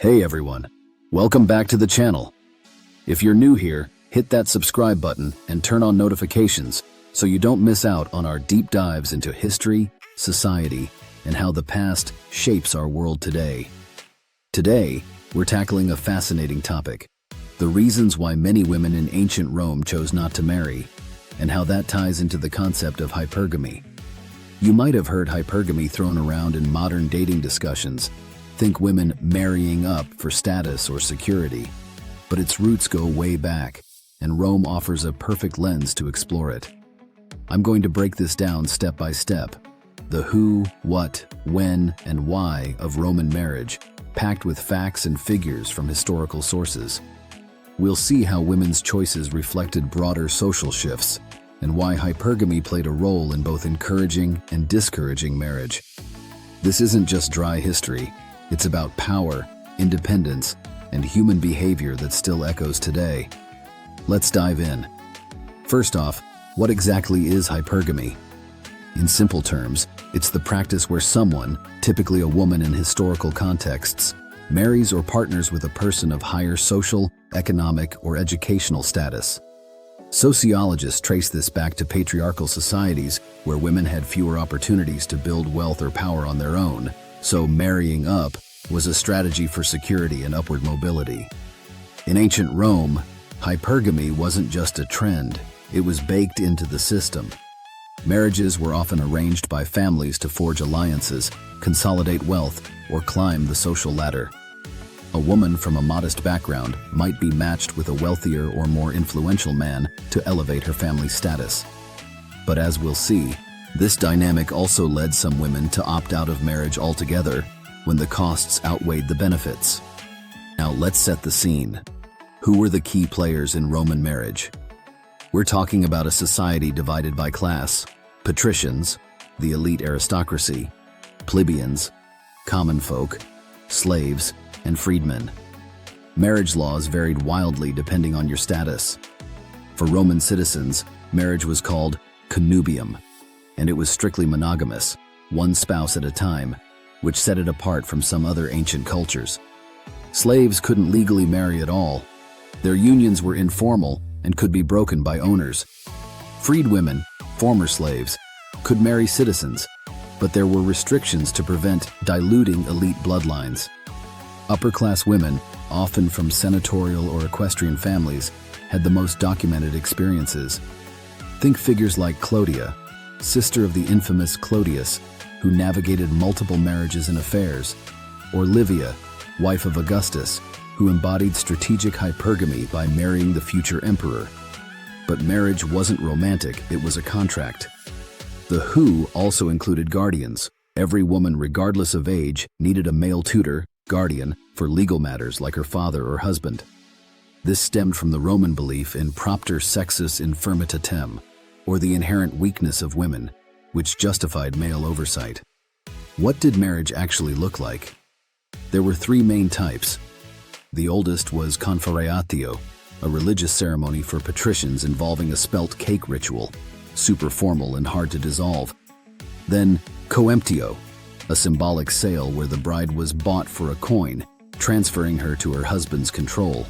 Hey everyone, welcome back to the channel. If you're new here, hit that subscribe button and turn on notifications so you don't miss out on our deep dives into history, society, and how the past shapes our world today. Today, we're tackling a fascinating topic: the reasons why many women in ancient Rome chose not to marry, and how that ties into the concept of hypergamy. You might have heard hypergamy thrown around in modern dating discussions. Think women marrying up for status or security. But its roots go way back, and Rome offers a perfect lens to explore it. I'm going to break this down step by step. The who, what, when, and why of Roman marriage, packed with facts and figures from historical sources. We'll see how women's choices reflected broader social shifts, and why hypergamy played a role in both encouraging and discouraging marriage. This isn't just dry history. It's about power, independence, and human behavior that still echoes today. Let's dive in. First off, what exactly is hypergamy? In simple terms, it's the practice where someone, typically a woman in historical contexts, marries or partners with a person of higher social, economic, or educational status. Sociologists trace this back to patriarchal societies where women had fewer opportunities to build wealth or power on their own. So marrying up was a strategy for security and upward mobility. In ancient Rome, hypergamy wasn't just a trend, it was baked into the system. Marriages were often arranged by families to forge alliances, consolidate wealth, or climb the social ladder. A woman from a modest background might be matched with a wealthier or more influential man to elevate her family status. But as we'll see, this dynamic also led some women to opt out of marriage altogether when the costs outweighed the benefits. Now let's set the scene. Who were the key players in Roman marriage? We're talking about a society divided by class: patricians, the elite aristocracy; plebeians, common folk; slaves, and freedmen. Marriage laws varied wildly depending on your status. For Roman citizens, marriage was called connubium, and it was strictly monogamous, one spouse at a time, which set it apart from some other ancient cultures. Slaves couldn't legally marry at all. Their unions were informal and could be broken by owners. Freed women, former slaves, could marry citizens, but there were restrictions to prevent diluting elite bloodlines. Upper-class women, often from senatorial or equestrian families, had the most documented experiences. Think figures like Clodia, sister of the infamous Clodius, who navigated multiple marriages and affairs, or Livia, wife of Augustus, who embodied strategic hypergamy by marrying the future emperor. But marriage wasn't romantic, it was a contract. The who also included guardians. Every woman, regardless of age, needed a male tutor, guardian, for legal matters like her father or husband. This stemmed from the Roman belief in propter sexus infirmitatem, or the inherent weakness of women, which justified male oversight. What did marriage actually look like? There were three main types. The oldest was confarreatio, a religious ceremony for patricians involving a spelt cake ritual, super formal and hard to dissolve. Then coemptio, a symbolic sale where the bride was bought for a coin, transferring her to her husband's control.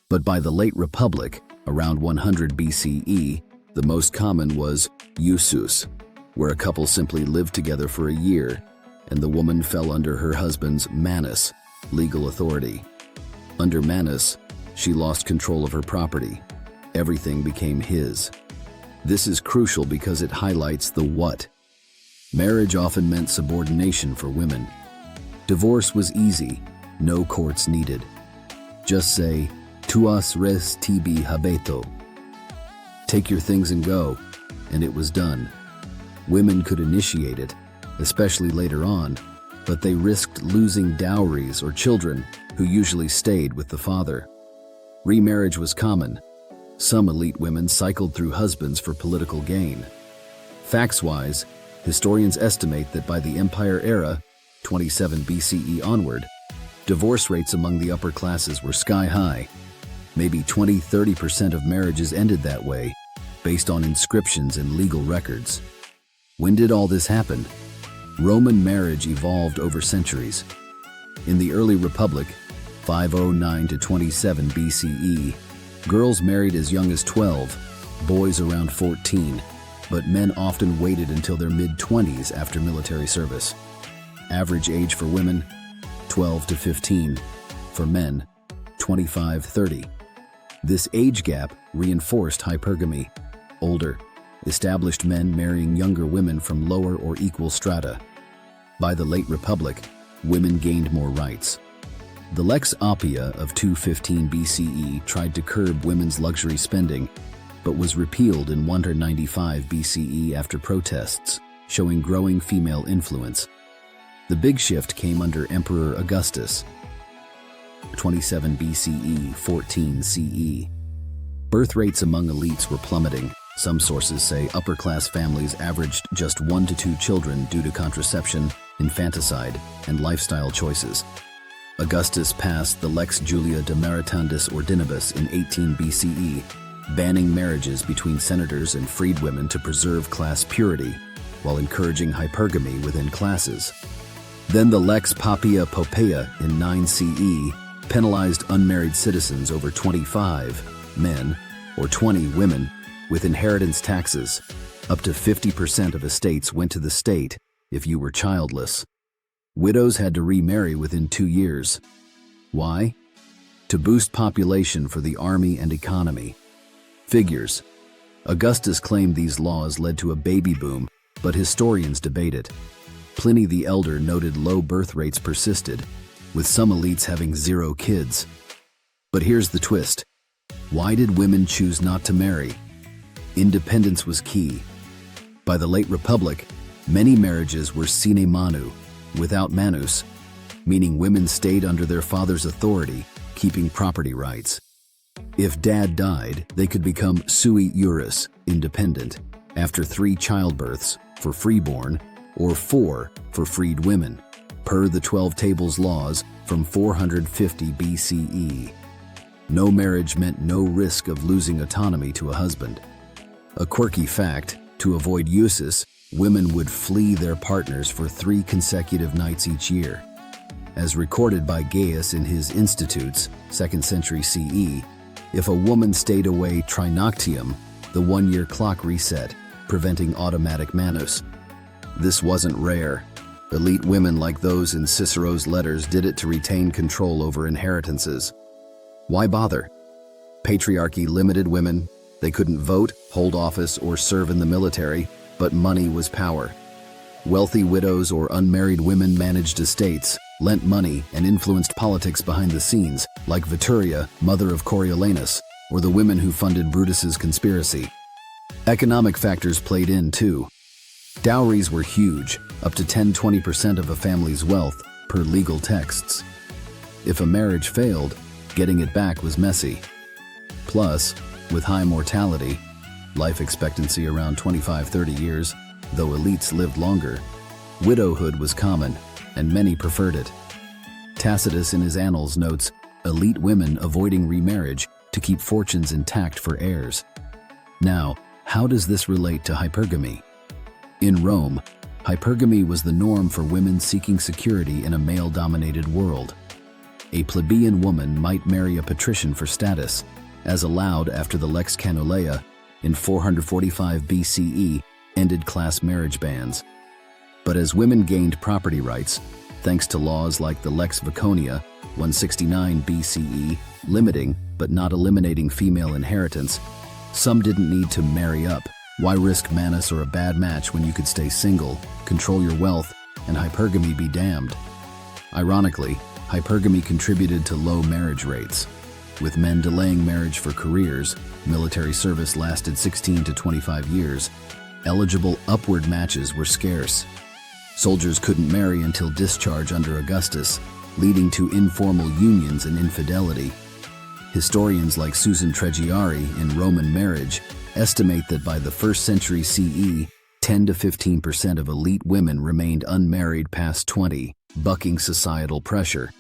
But by the late Republic, around 100 BCE, the most common was usus, where a couple simply lived together for a year, and the woman fell under her husband's manus, legal authority. Under manus, she lost control of her property. Everything became his. This is crucial because it highlights the what. Marriage often meant subordination for women. Divorce was easy, no courts needed. Just say, tuas res tibi habeto. Take your things and go, and it was done. Women could initiate it, especially later on, but they risked losing dowries or children who usually stayed with the father. Remarriage was common. Some elite women cycled through husbands for political gain. Facts-wise, historians estimate that by the Empire era, 27 BCE onward, divorce rates among the upper classes were sky-high. Maybe 20–30% of marriages ended that way, based on inscriptions and legal records. When did all this happen? Roman marriage evolved over centuries. In the early Republic, 509 to 27 BCE. Girls married as young as 12, boys around 14, but men often waited until their mid-20s after military service. Average age for women, 12 to 15. For men, 25-30. This age gap reinforced hypergamy. Older, established men marrying younger women from lower or equal strata. By the late Republic, women gained more rights. The Lex Appia of 215 BCE tried to curb women's luxury spending, but was repealed in 195 BCE after protests, showing growing female influence. The big shift came under Emperor Augustus, 27 BCE, 14 CE. Birth rates among elites were plummeting. Some sources say upper-class families averaged just 1 to 2 children due to contraception, infanticide, and lifestyle choices. Augustus passed the Lex Julia de Maritandis Ordinibus in 18 BCE, banning marriages between senators and freedwomen to preserve class purity, while encouraging hypergamy within classes. Then the Lex Papia Poppaea in 9 CE penalized unmarried citizens over 25 men or 20 women with inheritance taxes. Up to 50% of estates went to the state if you were childless. Widows had to remarry within 2 years. Why? To boost population for the army and economy. Figures. Augustus claimed these laws led to a baby boom, but historians debate it. Pliny the Elder noted low birth rates persisted, with some elites having 0 kids. But here's the twist. Why did women choose not to marry? Independence was key. By the late Republic, many marriages were sine manu, without manus, meaning women stayed under their father's authority, keeping property rights. If dad died, they could become sui juris, independent, after 3 childbirths, for freeborn, or 4 for freed women, per the 12 Tables laws from 450 BCE. No marriage meant no risk of losing autonomy to a husband. A quirky fact, to avoid usus, women would flee their partners for 3 consecutive nights each year. As recorded by Gaius in his Institutes, 2nd century CE, if a woman stayed away trinoctium, the 1-year clock reset, preventing automatic manus. This wasn't rare. Elite women like those in Cicero's letters did it to retain control over inheritances. Why bother? Patriarchy limited women. They couldn't vote, hold office, or serve in the military, but money was power. Wealthy widows or unmarried women managed estates, lent money, and influenced politics behind the scenes, like Veturia, mother of Coriolanus, or the women who funded Brutus's conspiracy. Economic factors played in, too. Dowries were huge, up to 10–20% of a family's wealth, per legal texts. If a marriage failed, getting it back was messy. Plus, with high mortality, life expectancy around 25–30 years, though elites lived longer, widowhood was common, and many preferred it. Tacitus in his Annals notes, elite women avoiding remarriage to keep fortunes intact for heirs. Now, how does this relate to hypergamy? In Rome, hypergamy was the norm for women seeking security in a male-dominated world. A plebeian woman might marry a patrician for status, as allowed after the Lex Canuleia in 445 BCE ended class marriage bans. But as women gained property rights, thanks to laws like the Lex Viconia, 169 BCE, limiting but not eliminating female inheritance, some didn't need to marry up. Why risk manus or a bad match when you could stay single, control your wealth, and hypergamy be damned? Ironically, hypergamy contributed to low marriage rates. With men delaying marriage for careers, military service lasted 16 to 25 years, eligible upward matches were scarce. Soldiers couldn't marry until discharge under Augustus, leading to informal unions and infidelity. Historians like Susan Treggiari in Roman Marriage estimate that by the 1st century CE, 10 to 15% of elite women remained unmarried past 20, bucking societal pressure.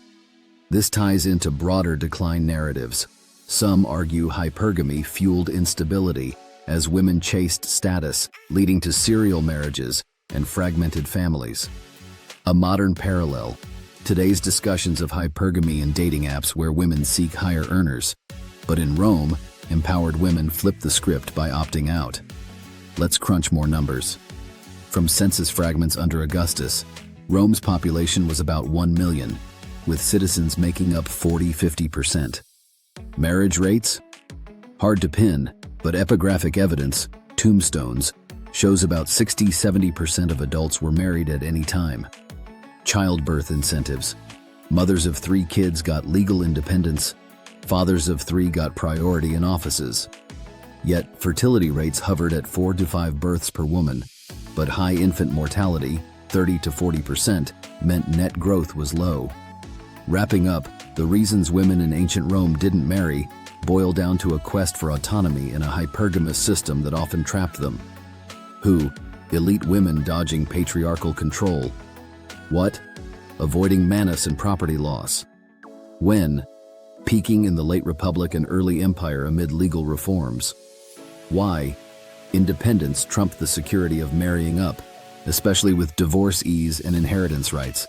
This ties into broader decline narratives. Some argue hypergamy fueled instability as women chased status, leading to serial marriages and fragmented families. A modern parallel, Today's discussions of hypergamy and dating apps where women seek higher earners. But in Rome, empowered women flipped the script by opting out. Let's crunch more numbers. From census fragments under Augustus, Rome's population was about 1 million, with citizens making up 40–50%. Marriage rates? Hard to pin, but epigraphic evidence, tombstones, shows about 60–70% of adults were married at any time. Childbirth incentives. Mothers of 3 kids got legal independence, fathers of 3 got priority in offices. Yet, fertility rates hovered at 4 to 5 births per woman, but high infant mortality, 30–40%, meant net growth was low. Wrapping up, the reasons women in ancient Rome didn't marry boil down to a quest for autonomy in a hypergamous system that often trapped them. Who? Elite women dodging patriarchal control. What? Avoiding manus and property loss. When? Peaking in the late Republic and early Empire amid legal reforms. Why? Independence trumped the security of marrying up, especially with divorce ease and inheritance rights.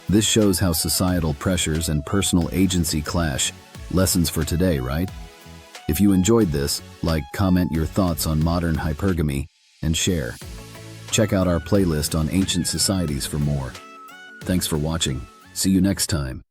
This shows how societal pressures and personal agency clash. Lessons for today, right? If you enjoyed this, like, comment your thoughts on modern hypergamy, and share. Check out our playlist on ancient societies for more. Thanks for watching. See you next time.